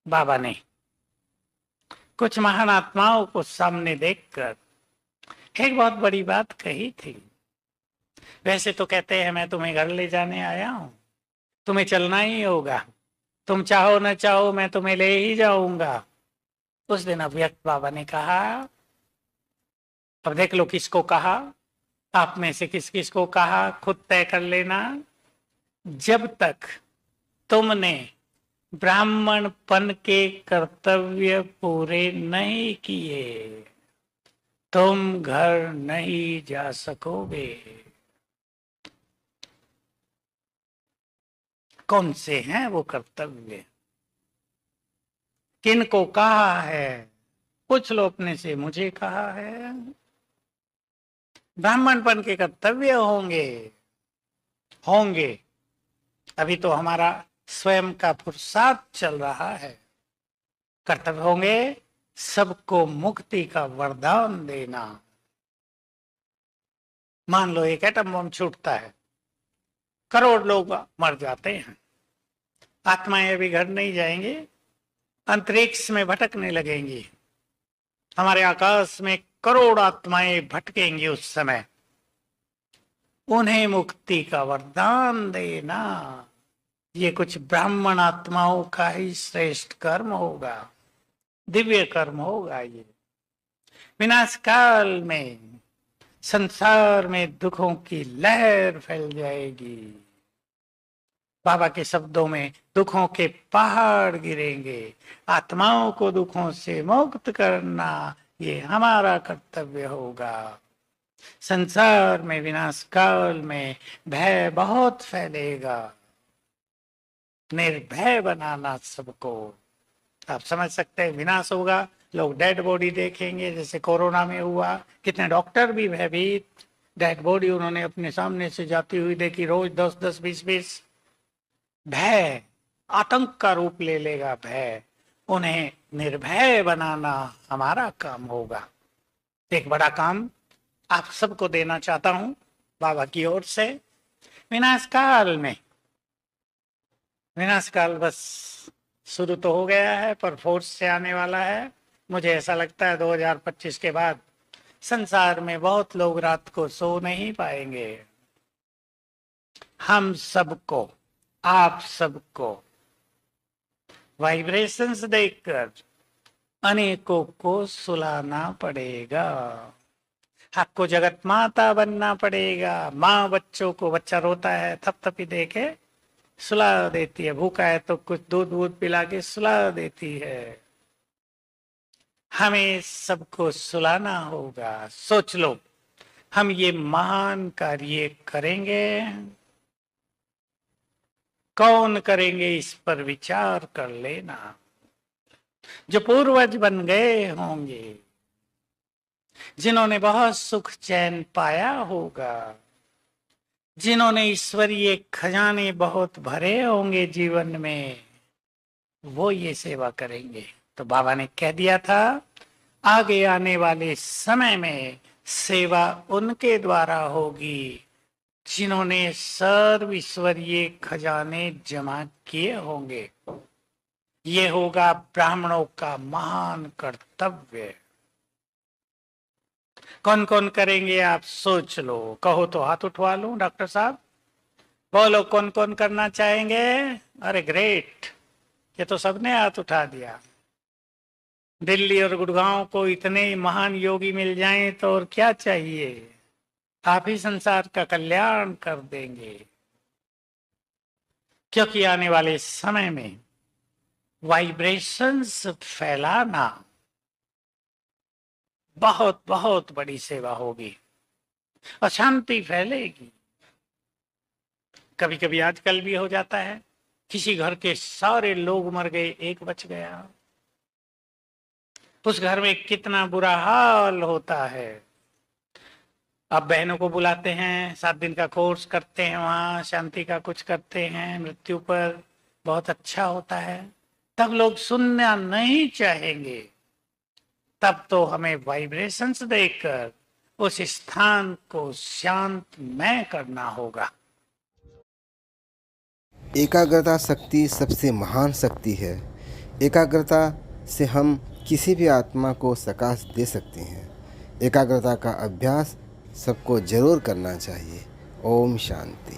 बाबा ने कुछ महान आत्माओं को सामने देखकर एक बहुत बड़ी बात कही थी। वैसे तो कहते हैं मैं तुम्हें घर ले जाने आया हूं, तुम्हें चलना ही होगा, तुम चाहो न चाहो मैं तुम्हें ले ही जाऊंगा। उस दिन अव्यक्त बाबा ने कहा, अब देख लो किसको कहा, आप में से किस किस को कहा खुद तय कर लेना। जब तक तुमने ब्राह्मणपन के कर्तव्य पूरे नहीं किए तुम घर नहीं जा सकोगे। कौन से हैं वो कर्तव्य, किन को कहा है? पूछ लो अपने से, मुझे कहा है। ब्राह्मणपन के कर्तव्य होंगे होंगे अभी तो हमारा स्वयं का पुरुषार्थ चल रहा है। कर्तव्य होंगे सबको मुक्ति का वरदान देना। मान लो एक एटम बम छूटता है, करोड़ लोग मर जाते हैं, आत्माएं अभी घर नहीं जाएंगी, अंतरिक्ष में भटकने लगेंगी। हमारे आकाश में करोड़ आत्माएं भटकेंगी। उस समय उन्हें मुक्ति का वरदान देना, ये कुछ ब्राह्मण आत्माओं का ही श्रेष्ठ कर्म होगा, दिव्य कर्म होगा। ये विनाश काल में संसार में दुखों की लहर फैल जाएगी। बाबा के शब्दों में दुखों के पहाड़ गिरेंगे। आत्माओं को दुखों से मुक्त करना ये हमारा कर्तव्य होगा। संसार में विनाश काल में भय बहुत फैलेगा, निर्भय बनाना सबको। आप समझ सकते हैं, विनाश होगा, लोग डेड बॉडी देखेंगे, जैसे कोरोना में हुआ। कितने डॉक्टर भी भयभीत, डेड बॉडी उन्होंने अपने सामने से जाती हुई देखी, रोज 10-10, 20-20। भय आतंक का रूप ले लेगा भय। उन्हें निर्भय बनाना हमारा काम होगा। एक बड़ा काम आप सबको देना चाहता हूं बाबा की ओर से। विनाश काल में, विनाश काल बस शुरू तो हो गया है पर फोर्स से आने वाला है। मुझे ऐसा लगता है 2025 के बाद संसार में बहुत लोग रात को सो नहीं पाएंगे। हम सबको, आप सबको वाइब्रेशंस देखकर अनेकों को सुलाना पड़ेगा। आपको जगत माता बनना पड़ेगा। माँ बच्चों को, बच्चा रोता है थपथपी दे के सुला देती है, भूखा है तो कुछ दूध वूध पिला के सुला देती है। हमें सबको सुलाना होगा। सोच लो, हम ये महान कार्य करेंगे, कौन करेंगे इस पर विचार कर लेना। जो पूर्वज बन गए होंगे, जिन्होंने बहुत सुख चैन पाया होगा, जिन्होंने ईश्वरीय खजाने बहुत भरे होंगे जीवन में, वो ये सेवा करेंगे। तो बाबा ने कह दिया था, आगे आने वाले समय में सेवा उनके द्वारा होगी जिन्होंने सर्व ईश्वरीय खजाने जमा किए होंगे। ये होगा ब्राह्मणों का महान कर्तव्य। कौन कौन करेंगे आप सोच लो, कहो तो हाथ उठवा लूं। डॉक्टर साहब बोलो कौन कौन करना चाहेंगे? अरे ग्रेट, ये तो सबने हाथ उठा दिया। दिल्ली और गुड़गांव को इतने महान योगी मिल जाएं तो और क्या चाहिए। आप ही संसार का कल्याण कर देंगे। क्योंकि आने वाले समय में वाइब्रेशंस फैलाना बहुत बहुत बड़ी सेवा होगी। अशांति फैलेगी। कभी कभी आजकल भी हो जाता है, किसी घर के सारे लोग मर गए, एक बच गया। उस घर में कितना बुरा हाल होता है। अब बहनों को बुलाते हैं, 7 दिन का कोर्स करते हैं, वहां शांति का कुछ करते हैं, मृत्यु पर बहुत अच्छा होता है। तब लोग सुनना नहीं चाहेंगे। तब तो हमें वाइब्रेशंस देकर उस स्थान को शांतमय करना होगा। एकाग्रता शक्ति सबसे महान शक्ति है। एकाग्रता से हम किसी भी आत्मा को प्रकाश दे सकते हैं। एकाग्रता का अभ्यास सबको जरूर करना चाहिए। ओम शांति।